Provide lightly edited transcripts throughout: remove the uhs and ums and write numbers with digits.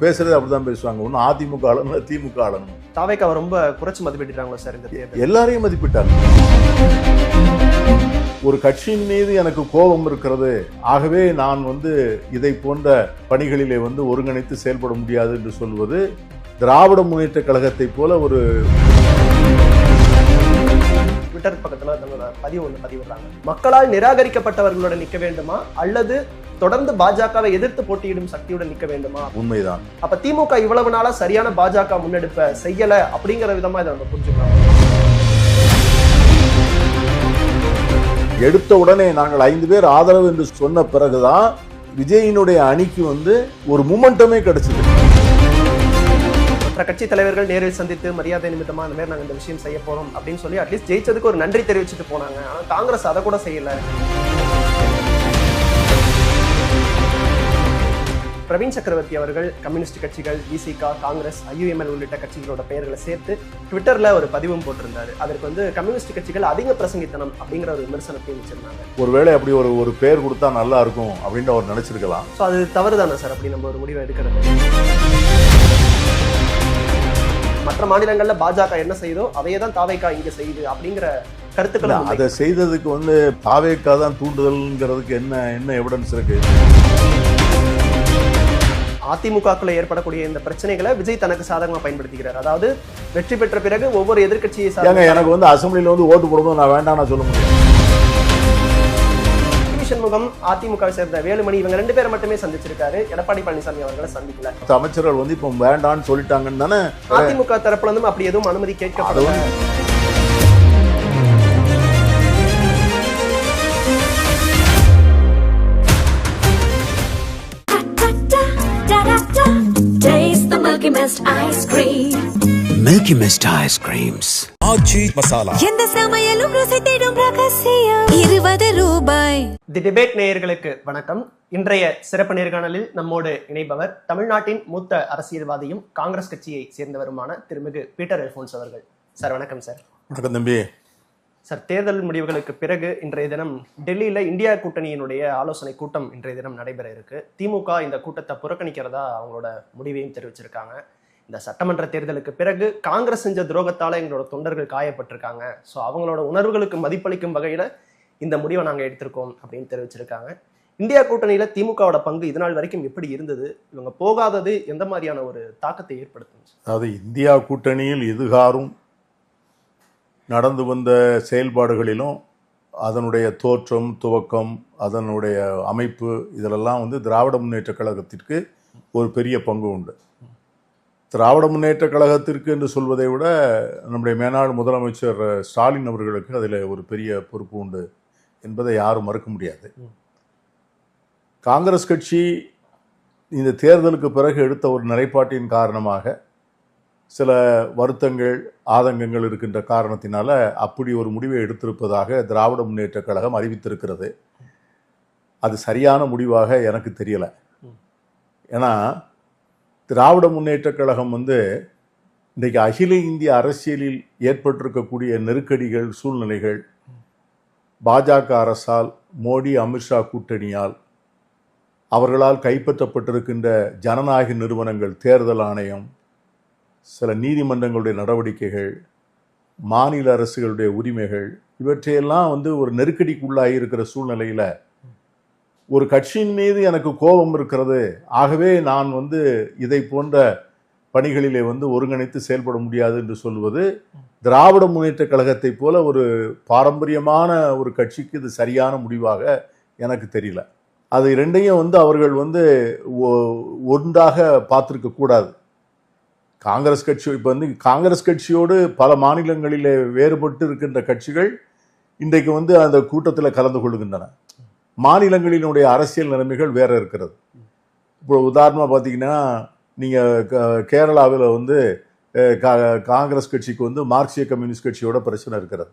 பேசுறது அப்படிதான் பேசுவாங்க. ஒன்னும் அதிமுக ஆளுங்க திமுக ஆளுங்க. தாவேக்காவை ரொம்ப குறைச்சு மதிப்பிட்டாங்களா சார் இந்த தேர்தல்? எல்லாரையும் மதிப்பிட்டாங்க. ஒரு கட்சியின் மீது எனக்கு கோபம் இருக்கிறது, ஆகவே நான் இதை போன்ற பணிகளிலே ஒருங்கிணைத்து செயல்பட முடியாது என்று சொல்வது திராவிட முன்னேற்ற கழகத்தை போல ஒரு ட்விட்டர் பக்கத்துல தன்னோட பதிவிடுறாங்க. மக்களால் நிராகரிக்கப்பட்டவர்களோட நிக்க வேண்டுமா அல்லது தொடர்ந்து பாஜகவை எதிர்த்து போட்டியிடும் சக்தியுடன் நிக்க வேண்டுமா? உண்மைதான். அப்ப திமுக இவ்வளவு நாளா சரியான பாஜக முன்னெடுப்ப செய்யல அப்படிங்கிற விதமா இதை நம்ம புரிஞ்சுக்கலாம். எடுத்த உடனே நாங்கள் 5 பேர் ஆதரவு என்று சொன்ன பிறகுதான் விஜயினுடைய அணிக்கு ஒரு மூமெண்டமே கிடைச்சது. மற்ற கட்சி தலைவர்கள் நேரில் சந்தித்து மரியாதை நிமித்தமா அந்த மாதிரி நாங்க இந்த விஷயம் செய்ய போறோம் அப்படின்னு சொல்லி அட்லீஸ்ட் ஜெயிச்சதுக்கு ஒரு நன்றி தெரிவிச்சுட்டு போனாங்க. ஆனா காங்கிரஸ் அதை கூட செய்யல. பிரவீன் சக்கரவர்த்தி அவர்கள் கம்யூனிஸ்ட் கட்சிகள், விசிக, காங்கிரஸ், IUML உள்ளிட்ட கட்சிகளோட பெயர்களை சேர்த்து ட்விட்டர்ல ஒரு பதிவும் போட்டிருந்தாரு. அதற்கு கம்யூனிஸ்ட் கட்சிகள் அதிக பிரசங்கித்தனம் அப்படிங்கிற ஒரு விமர்சனத்தையும் வச்சிருந்தாங்க. ஒருவேளை அப்படி ஒரு பேர் கொடுத்தா நல்லா இருக்கும் அப்படின்னு அவர் நினைச்சிருக்கலாம். ஸோ அது தவறுதானே சார் அப்படி நம்ம ஒரு முடிவை எடுக்கிறது? மற்ற மாநிலங்கள்ல பாஜக என்ன செய்யுதோ அதையே தான் தாவேக்கா இங்க செய்யுது அப்படிங்கிற கருத்துக்கள். அதை செய்ததுக்கு தாவேக்கா தான் தூண்டுதல்ங்கிறதுக்கு என்ன எவிடன்ஸ் இருக்கு? அதிமுகக்குள்ள ஏற்படக்கூடிய இந்த பிரச்சனைகளை விஜய் தனக்கு சாதகமா பயன்படுத்திக்கிறார். அதாவது வெற்றி பெற்ற பிறகு ஒவ்வொரு எதிர்கட்சியை எனக்கு அசம்பிளில ஓட்டு போடும்போது நான் வேண்டாம் சொல்ல முடியும். சண்முகம் அதிமுகவை சேர்ந்த வேலுமணி இவங்க 2 பேரை மட்டுமே சந்திச்சிருக்காரு. எடப்பாடி பழனிசாமி அவர்களை சந்திக்கல. அமைச்சர்கள் இப்ப வேண்டான்னு சொல்லிட்டாங்கன்னு தானே அதிமுக தரப்புல இருந்தும் அப்படி எதுவும் அனுமதி கேட்கப்படல. Milky Mist ice cream. Milky Mist ice creams. ஆச்சி மசாலா. எந்த சமையலும் ருசி தேடும் ரகசியம். 20 ரூபாய். தி டிபேட் நேயர்களுக்கு வணக்கம். இன்றைய சிறப்பு நேர்காணலில் நம்மோடு இணைப்பவர் தமிழ்நாட்டின் மூத்த அரசியல்வாதியும் காங்கிரஸ் கட்சியை சேர்ந்தவருமான திருமிகு பீட்டர் அல்போன்ஸ் அவர்கள். சார் வணக்கம் சார். வணக்கம் தம்பி. சார், தேர்தல் முடிவுகளுக்கு பிறகு இன்றைய தினம் டெல்லியில இந்தியா கூட்டணியினுடைய ஆலோசனை கூட்டம் இன்றைய தினம் நடைபெற இருக்கு. திமுக இந்த கூட்டத்தை புறக்கணிக்கிறதா அவங்களோட முடிவையும் தெரிவிச்சிருக்காங்க. இந்த சட்டமன்ற தேர்தலுக்கு பிறகு காங்கிரஸ் செஞ்ச துரோகத்தால எங்களோட தொண்டர்கள் காயப்பட்டிருக்காங்க. ஸோ அவங்களோட உணர்வுகளுக்கு மதிப்பளிக்கும் வகையில இந்த முடிவை நாங்கள் எடுத்திருக்கோம் அப்படின்னு தெரிவிச்சிருக்காங்க. இந்தியா கூட்டணியில திமுகவோட பங்கு இது நாள் வரைக்கும் எப்படி இருந்தது? இவங்க போகாதது எந்த மாதிரியான ஒரு தாக்கத்தை ஏற்படுத்தும்? அதாவது இந்தியா கூட்டணியில் இதுகாரும் நடந்து வந்த செயல்பாடுகளிலும் அதனுடைய தோற்றம், துவக்கம், அதனுடைய அமைப்பு இதிலெல்லாம் திராவிட முன்னேற்ற கழகத்திற்கு ஒரு பெரிய பங்கு உண்டு. திராவிட முன்னேற்ற கழகத்திற்கு என்று சொல்வதை விட நம்முடைய மேனாள் முதலமைச்சர் ஸ்டாலின் அவர்களுக்கு அதில் ஒரு பெரிய பொறுப்பு உண்டு என்பதை யாரும் மறுக்க முடியாது. காங்கிரஸ் கட்சி இந்த தேர்தலுக்கு பிறகு எடுத்த ஒரு நிலைப்பாட்டின் காரணமாக சில வருத்தங்கள், ஆதங்கங்கள் இருக்கின்ற காரணத்தினால அப்படி ஒரு முடிவை எடுத்திருப்பதாக திராவிட முன்னேற்ற கழகம் அறிவித்திருக்கிறது. அது சரியான முடிவாக எனக்கு தெரியல. ஏன்னா திராவிட முன்னேற்ற கழகம் இன்றைக்கு அகில இந்திய அரசியலில் ஏற்பட்டிருக்கக்கூடிய நெருக்கடிகள், சூழ்நிலைகள், பாஜக அரசால், மோடி அமித்ஷா கூட்டணியால், அவர்களால் கைப்பற்றப்பட்டிருக்கின்ற ஜனநாயக நிறுவனங்கள், தேர்தல் ஆணையம், சில நீதிமன்றங்களுடைய நடவடிக்கைகள், மாநில அரசுகளுடைய உரிமைகள், இவற்றையெல்லாம் ஒரு நெருக்கடிக்குள்ளாகி இருக்கிற சூழ்நிலையில ஒரு கட்சியின் மீது எனக்கு கோபம் இருக்கிறது, ஆகவே நான் இதை போன்ற பணிகளிலே ஒருங்கிணைத்து செயல்பட முடியாது என்று சொல்வது திராவிட முன்னேற்ற கழகத்தை போல ஒரு பாரம்பரியமான ஒரு கட்சிக்கு இது சரியான முடிவாக எனக்கு தெரியல. அது இரண்டையும் அவர்கள் ஒன்றாக பார்த்திருக்க கூடாது. காங்கிரஸ் கட்சி காங்கிரஸ் கட்சியோடு பல மாநிலங்களிலே வேறுபட்டு இருக்கின்ற கட்சிகள் இன்றைக்கு அந்த கூட்டத்தில் கலந்து கொள்கின்றன. மாநிலங்களினுடைய அரசியல் நிலைமைகள் வேற இருக்கிறது. இப்போ உதாரணமாக பார்த்தீங்கன்னா, நீங்கள் கேரளாவில் காங்கிரஸ் கட்சிக்கு மார்க்சிய கம்யூனிஸ்ட் கட்சியோட பிரச்சனை இருக்கிறது.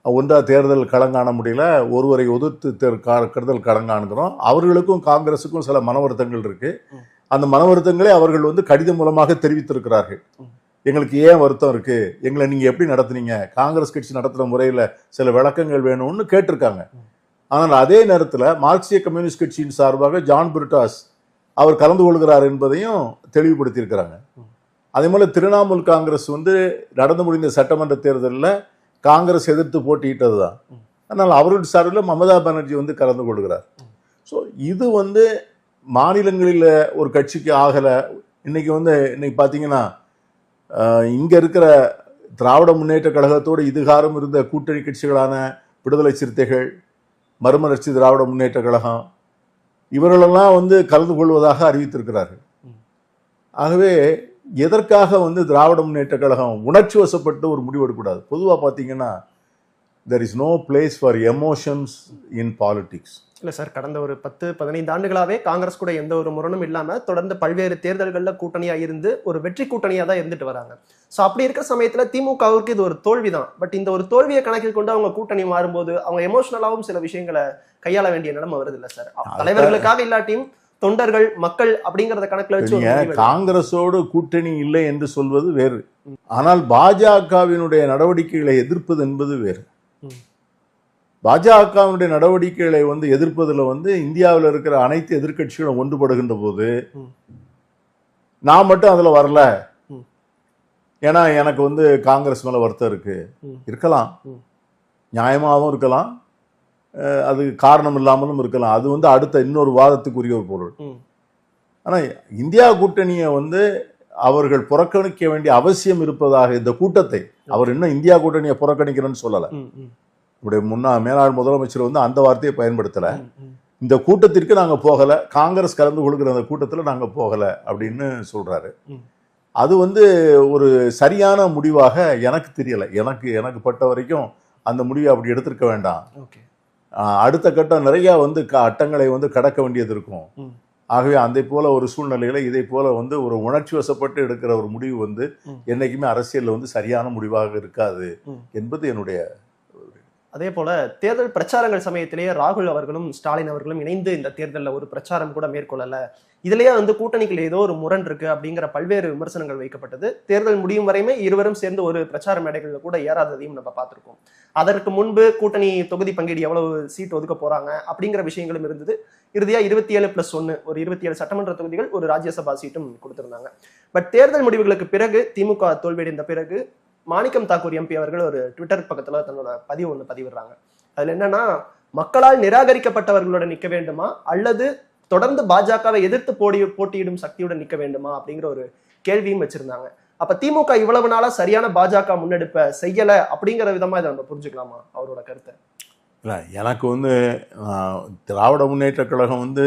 ஒன்றா தேர்தல் களங்காண முடியல, ஒருவரை ஒதுர்த்து தேர்தல் களங்காணுகிறோம். அவர்களுக்கும் காங்கிரஸுக்கும் சில மன வருத்தங்கள் இருக்கு. அந்த மன வருத்தங்களை அவர்கள் கடிதம் மூலமாக தெரிவித்திருக்கிறார்கள். எங்களுக்கு ஏன் வருத்தம் இருக்கு, எங்களை நீங்க எப்படி நடத்துனீங்க, காங்கிரஸ் கட்சி நடத்துற முறையில சில விளக்கங்கள் வேணும்னு கேட்டிருக்காங்க. ஆனால் அதே நேரத்தில் மார்க்சிய கம்யூனிஸ்ட் கட்சியின் சார்பாக ஜான் பிரிட்டாஸ் அவர் கலந்து கொள்கிறார் என்பதையும் தெளிவுபடுத்தியிருக்கிறாங்க. அதே போல திரிணாமுல் காங்கிரஸ் வந்து நடந்து முடிந்த சட்டமன்ற தேர்தலில் காங்கிரஸ் எதிர்த்து போட்டியிட்டது தான். அதனால் அவருடைய சார்பில் மமதா பானர்ஜி வந்து கலந்து கொள்கிறார். ஸோ இது வந்து மாநிலங்களில் ஒரு கட்சிக்கு ஆகலை. இன்னைக்கு பார்த்தீங்கன்னா இங்கே இருக்கிற திராவிட முன்னேற்ற கழகத்தோடு இதுகாரம் இருந்த கூட்டணி கட்சிகளான விடுதலை சிறுத்தைகள், மறுமலர்ச்சி திராவிட முன்னேற்ற கழகம், இவர்களெல்லாம் வந்து கலந்து கொள்வதாக அறிவித்திருக்கிறார்கள். ஆகவே எதற்காக வந்து திராவிட முன்னேற்ற கழகம் உணர்ச்சி வசப்பட்டு ஒரு முடிவு எடுக்கக்கூடாது. பொதுவாக பார்த்தீங்கன்னா there is no place for emotions in politics. இல்லை சார், கடந்த ஒரு 10-15 ஆண்டுகளாகவே காங்கிரஸ் கூட எந்த ஒரு முரணும் இல்லாமல் தொடர்ந்து பல்வேறு தேர்தல்களில் கூட்டணியாக இருந்து ஒரு வெற்றி கூட்டணியாக தான் இருந்துட்டு வராங்க. ஸோ அப்படி இருக்கிற சமயத்தில் திமுகவுக்கு இது ஒரு தோல்வி தான். பட் இந்த ஒரு தோல்வியை கணக்கில் கொண்டு அவங்க கூட்டணி மாறும்போது அவங்க எமோஷனலாகவும் சில விஷயங்களை கையாள வேண்டிய நிலைமை வருது இல்லை சார்? தலைவர்களுக்காக இல்லாட்டியும் தொண்டர்கள், மக்கள் அப்படிங்கறத கணக்குல வச்சு காங்கிரஸோடு கூட்டணி இல்லை என்று சொல்வது வேறு. ஆனால் பாஜகவினுடைய நடவடிக்கைகளை எதிர்ப்பது என்பது வேறு. பாஜகவினுடைய நடவடிக்கைகளை வந்து எதிர்ப்பதில் வந்து இந்தியாவில் இருக்கிற அனைத்து எதிர்கட்சிகளும் ஒன்றுபடுகின்ற போது நான் மட்டும் அதுல வரல, ஏன்னா எனக்கு வந்து காங்கிரஸ் மேல வருத்தம் இருக்கலாம், நியாயமாகவும் இருக்கலாம், அது காரணம் இல்லாமலும் இருக்கலாம். அது வந்து அடுத்த இன்னொரு வாதத்துக்குரிய ஒரு பொருள். ஆனா இந்தியா கூட்டணியை வந்து அவர்கள் புறக்கணிக்க வேண்டிய அவசியம் இருப்பதாக இந்த கூட்டத்தை அவர் இன்னும் இந்தியா கூட்டணியை புறக்கணிக்கிறேன்னு சொல்லல. மேலாள் முதலமைச்சர் வந்து அந்த வார்த்தையை பயன்படுத்தல. இந்த கூட்டத்திற்கு நாங்க போகல, காங்கிரஸ் கலந்து கொள்கிற அந்த கூட்டத்தில் நாங்க போகல அப்படின்னு சொல்றாரு. அது வந்து ஒரு சரியான முடிவாக எனக்கு தெரியல. எனக்கு பட்ட வரைக்கும் அந்த முடிவை அப்படி எடுத்திருக்க வேண்டாம். அடுத்த கட்டம் நிறைய வந்து அட்டங்களை வந்து கடக்க வேண்டியது இருக்கும். ஆகவே அந்த போல ஒரு சூழ்நிலையில இதை போல வந்து ஒரு உணர்ச்சி வசப்பட்டு எடுக்கிற ஒரு முடிவு வந்து என்னைக்குமே அரசியல்ல வந்து சரியான முடிவாக இருக்காது என்பது என்னுடைய. அதே போல தேர்தல் பிரச்சாரங்கள் சமயத்திலேயே ராகுல் அவர்களும் ஸ்டாலின் அவர்களும் இணைந்து இந்த தேர்தலில் ஒரு பிரச்சாரம் கூட மேற்கொள்ளல. இதுலயே வந்து கூட்டணிகள் ஏதோ ஒரு முரண் இருக்கு அப்படிங்கிற பல்வேறு விமர்சனங்கள் வைக்கப்பட்டது. தேர்தல் முடியும் வரையுமே இருவரும் சேர்ந்து ஒரு பிரச்சார மேடைகளில் கூட ஏறாததையும் நம்ம பார்த்திருக்கோம். அதற்கு முன்பு கூட்டணி தொகுதி பங்கீடு எவ்வளவு சீட் ஒதுக்க போறாங்க அப்படிங்கிற விஷயங்களும் இருந்தது. இறுதியா 27+1 ஒரு 27 சட்டமன்ற தொகுதிகள், ஒரு ராஜ்யசபா சீட்டும் கொடுத்திருந்தாங்க. பட் தேர்தல் முடிவுகளுக்கு பிறகு திமுக தோல்வியடைந்த பிறகு மாணிக்கம் தாக்கூர் எம்பி அவர்கள் ஒரு ட்விட்டர் பக்கத்துல தன்னோட பதிவிடுறாங்க. அதுல என்னன்னா, மக்களால் நிராகரிக்கப்பட்டவர்களோட நிக்க வேண்டுமா அல்லது தொடர்ந்து பாஜகவை எதிர்த்து போட்டியிடும் சக்தியுடன் நிக்க வேண்டுமா அப்படிங்கிற ஒரு கேள்வியும் வச்சிருந்தாங்க. அப்ப திமுக இவ்வளவு நாளா சரியான பாஜக முன்னெடுப்ப செய்யல அப்படிங்கிற விதமா இதை நம்ம புரிஞ்சுக்கலாமா அவரோட கருத்தை? இல்ல, எனக்கு வந்து திராவிட முன்னேற்ற கழகம் வந்து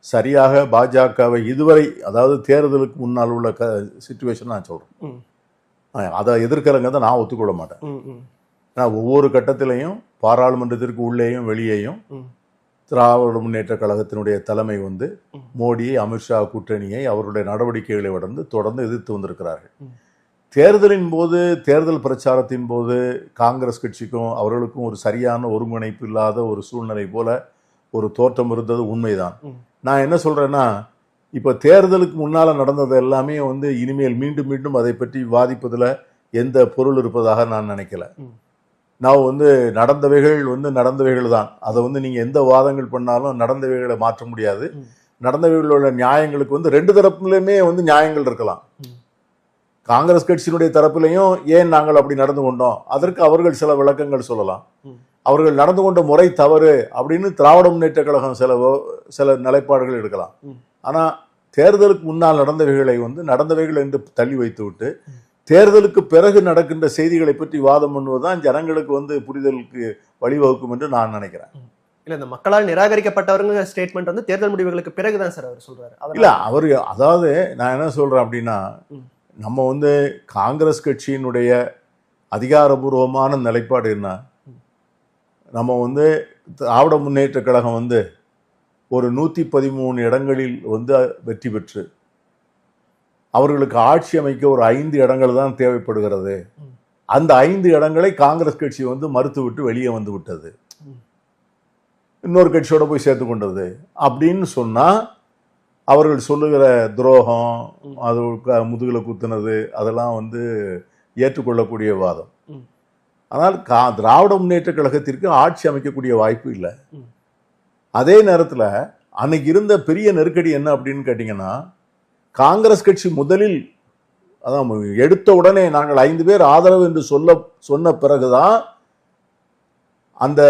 சரியாக பாஜகவை இதுவரை, அதாவது தேர்தலுக்கு முன்னால் உள்ள சிச்சுவேஷன் நான் சொல்றேன், அதை எதிர்க்கிறங்க நான் ஒத்துக்கொள்ள மாட்டேன். ஏன்னா ஒவ்வொரு கட்டத்திலையும் பாராளுமன்றத்திற்கு உள்ளேயும் வெளியேயும் திராவிட முன்னேற்ற கழகத்தினுடைய தலைமை வந்து மோடி, அமித்ஷா கூட்டணியை அவருடைய நடவடிக்கைகளை தொடர்ந்து எதிர்த்து வந்திருக்கிறார்கள். தேர்தலின் போது, தேர்தல் பிரச்சாரத்தின் போது காங்கிரஸ் கட்சிக்கும் அவர்களுக்கும் ஒரு சரியான ஒருங்கிணைப்பு இல்லாத ஒரு சூழ்நிலை போல ஒரு தோற்றம் இருந்தது உண்மைதான். நான் என்ன சொல்றேன்னா, இப்ப தேர்தலுக்கு முன்னால நடந்தது எல்லாமே வந்து இனிமேல் மீண்டும் மீண்டும் அதை பற்றி விவாதிப்பதில் எந்த பொருள் இருப்பதாக நான் நினைக்கல. நான் வந்து நடந்தவைகள் தான். அதை வந்து நீங்க எந்த வாதங்கள் பண்ணாலும் நடந்தவைகளை மாற்ற முடியாது. நடந்தவைகளோட நியாயங்களுக்கு வந்து ரெண்டு தரப்புலையுமே வந்து நியாயங்கள் இருக்கலாம். காங்கிரஸ் கட்சியினுடைய தரப்பிலையும் ஏன் நாங்கள் அப்படி நடந்து கொண்டோம், அதற்கு அவர்கள் சில விளக்கங்கள் சொல்லலாம். அவர்கள் நடந்து கொண்ட முறை தவறு அப்படின்னு திராவிட முன்னேற்ற கழகம் சில நிலைப்பாடுகள் எடுக்கலாம். ஆனா தேர்தலுக்கு முன்னால் நடந்தவைகள் என்று தள்ளி வைத்து விட்டு தேர்தலுக்கு பிறகு நடக்கின்ற செய்திகளை பற்றி வாதம் பண்ணுவதுதான் ஜனங்களுக்கு வந்து புரிதலுக்கு வழிவகுக்கும் என்று நான் நினைக்கிறேன். இல்ல, இந்த மக்களால் நிராகரிக்கப்பட்டவருங்க ஸ்டேட்மெண்ட் வந்து தேர்தல் முடிவுகளுக்கு பிறகுதான் சார் அவர் சொல்றாரு. இல்ல, அவர் அதாவது நான் என்ன சொல்றேன் அப்படின்னா, நம்ம வந்து காங்கிரஸ் கட்சியினுடைய அதிகாரபூர்வமான நிலைப்பாடு என்ன, நம்ம வந்து திராவிட முன்னேற்ற கழகம் வந்து ஒரு 113 இடங்களில் வந்து வெற்றி பெற்று அவர்களுக்கு ஆட்சி அமைக்க ஒரு 5 இடங்கள் தான் தேவைப்படுகிறது. அந்த 5 இடங்களை காங்கிரஸ் கட்சி வந்து மறுத்துவிட்டு வெளியே வந்து விட்டது, இன்னொரு கட்சியோட போய் சேர்த்து கொண்டது அப்படின்னு சொன்னா அவர்கள் சொல்லுகிற துரோகம், அது முதுகுல குத்துனது, அதெல்லாம் வந்து ஏற்றுக்கொள்ளக்கூடிய வாதம். ஆனால் திராவிட முன்னேற்ற கழகத்திற்கு ஆட்சி அமைக்கக்கூடிய வாய்ப்பு இல்லை. அதே நேரத்தில் அன்னைக்கு இருந்த பெரிய நெருக்கடி என்ன அப்படின்னு கேட்டீங்கன்னா, காங்கிரஸ் கட்சி முதலில் அதான் எடுத்த உடனே நாங்கள் 5 பேர் ஆதரவு என்று சொன்ன பிறகுதான் அந்த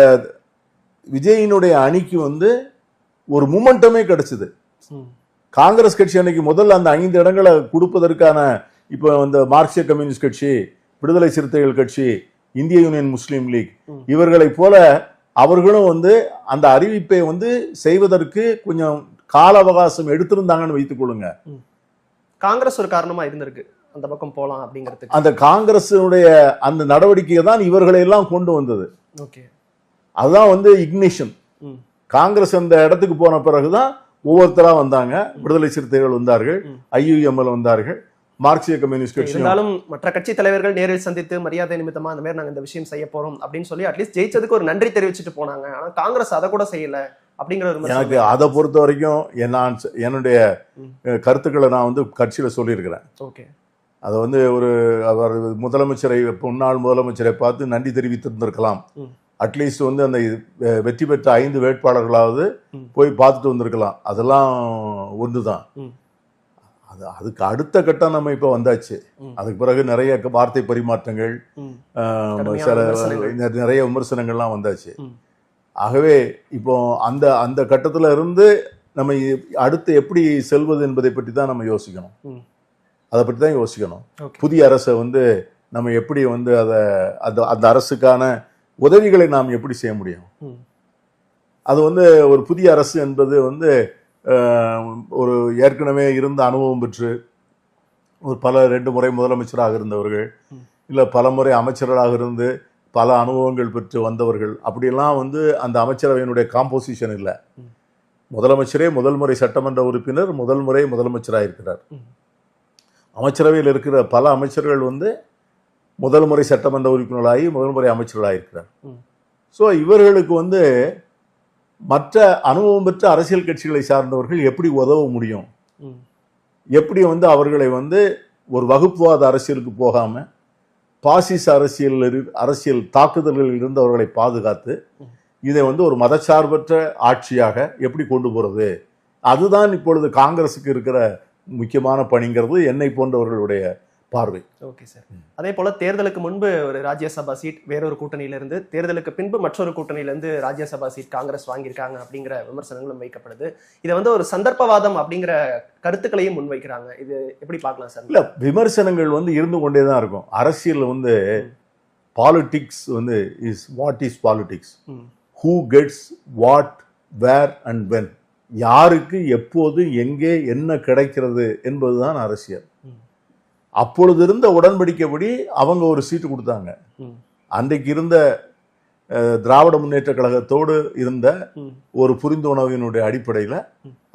விஜயினுடைய அணிக்கு வந்து ஒரு மூமெண்டமே கிடைச்சது. காங்கிரஸ் கட்சி அன்னைக்கு முதல்ல அந்த 5 இடங்களை கொடுப்பதற்கான இப்ப அந்த மார்க்சிய கம்யூனிஸ்ட் கட்சி, விடுதலை சிறுத்தைகள் கட்சி, இந்திய யூனியன் முஸ்லீம் லீக் இவர்களை போல அவர்களும் வந்து அந்த அறிவிப்பை வந்து செய்வதற்கு கொஞ்சம் கால அவகாசம் எடுத்திருந்தாங்கன்னு வைத்துக் கொள்ளுங்க. காங்கிரஸ் ஒரு காரணமா இருந்திருக்கு அந்த பக்கம் போலாம் அப்படிங்கிறதுக்கு. அந்த காங்கிரஸுடைய அந்த நடவடிக்கையை தான் இவர்களை எல்லாம் கொண்டு வந்தது. ஓகே, அதுதான் வந்து இக்னிஷன். காங்கிரஸ் அந்த இடத்துக்கு போன பிறகுதான் ஒவ்வொருத்தரா வந்தாங்க. விடுதலை சிறுத்தைகள் வந்தார்கள், IUML வந்தார்கள், மார்க்சிய கம்யூனிஸ்ட் கட்சி. இருந்தாலும் மற்ற கட்சி தலைவர்கள் நேரில் சந்தித்து மரியாதை நிமித்தமா அந்த மாதிரி நாங்க இந்த விஷயம் செய்ய போறோம் அப்படின்னு சொல்லி அட்லீஸ்ட் ஜெயிச்சதுக்கு ஒரு நன்றி தெரிவிச்சுட்டு போனாங்க. ஆனா காங்கிரஸ் அதை கூட செய்யல அப்படிங்கிற ஒரு எனக்கு அதை பொறுத்த வரைக்கும் என்னுடைய கருத்துக்களை நான் வந்து கட்சியில சொல்லியிருக்கிறேன். ஓகே, அதை வந்து அவர் முதலமைச்சரை, முன்னாள் முதலமைச்சரை பார்த்து நன்றி தெரிவித்திருந்திருக்கலாம். அட்லீஸ்ட் வந்து அந்த வெற்றி பெற்ற 5 வேட்பாளர்களாவது போய் பார்த்துட்டு வந்திருக்கலாம். அதெல்லாம் ஒன்றுதான். அதுக்கு அடுத்த கட்டம் நம்ம இப்ப வந்தாச்சு. அதுக்கு பிறகு நிறைய வார்த்தை பரிமாற்றங்கள், நிறைய விமர்சனங்கள்லாம் வந்தாச்சு. ஆகவே இப்போ அந்த கட்டத்துல இருந்து நம்ம அடுத்து எப்படி செல்வது என்பதை பற்றி தான் நம்ம யோசிக்கணும். அதை பற்றி தான் யோசிக்கணும். புதிய அரசை வந்து நம்ம எப்படி வந்து அந்த அரசுக்கான உதவிகளை நாம் எப்படி செய்ய முடியும். அது வந்து ஒரு புதிய அரசு என்பது வந்து ஒரு ஏற்கனவே இருந்த அனுபவம் பெற்று ஒரு 2 முறை முதலமைச்சராக இருந்தவர்கள், இல்ல பல முறை அமைச்சர்களாக இருந்து பல அனுபவங்கள் பெற்று வந்தவர்கள், அப்படியெல்லாம் வந்து அந்த அமைச்சரவையினுடைய காம்போசிஷன் இல்லை. முதலமைச்சரே முதல் முறை சட்டமன்ற உறுப்பினர், முதல் முறை முதலமைச்சராக இருக்கிறார். அமைச்சரவையில் இருக்கிற பல அமைச்சர்கள் வந்து முதல் முறை சட்டமன்ற உறுப்பினர்களாகி முதல் முறை அமைச்சர்களாக இருக்கிறார். ஸோ இவர்களுக்கு வந்து மற்ற அனுபவம் பெற்ற அரசியல் கட்சிகளை சார்ந்தவர்கள் எப்படி உதவ முடியும், எப்படி அவர்களை ஒரு வகுப்புவாத அரசியலுக்கு போகாம பாசிச அரசியல் தாக்குதல்களில் இருந்து அவர்களை பாதுகாத்து இதை ஒரு மதச்சார்பற்ற ஆட்சியாக எப்படி கொண்டு போறது, அதுதான் இப்பொழுது காங்கிரசுக்கு இருக்கிற முக்கியமான பணிங்கிறது என்னை போன்றவர்களுடைய பார்வை. Okay sir. அதே போல தேர்தலுக்கு முன்பு ஒரு ராஜ்யசபா சீட் வேறொரு கூட்டணியிலிருந்து, தேர்தலுக்கு பின்பு மற்றொரு கூட்டணியிலிருந்து ராஜ்யசபா சீட் காங்கிரஸ் வாங்கியிருக்காங்க அப்படிங்கிற விமர்சனங்களும் வைக்கப்படுது. இதை ஒரு சந்தர்ப்பவாதம் அப்படிங்கிற கருத்துக்களையும் முன்வைக்கிறாங்க. இது எப்படி பார்க்கலாம் சார்? இல்ல, விமர்சனங்கள் இருந்து கொண்டேதான் இருக்கும். அரசியல் politics is what is politics, who gets what, where and when, யாருக்கு எப்போது எங்கே என்ன கிடைக்கிறது என்பதுதான் அரசியல். அப்பொழுது இருந்த உடன்படிக்கைப்படி அவங்க ஒரு சீட்டு கொடுத்தாங்க. அன்றைக்கு இருந்த திராவிட முன்னேற்ற கழகத்தோடு இருந்த ஒரு புரிந்துணர்வினுடைய அடிப்படையில்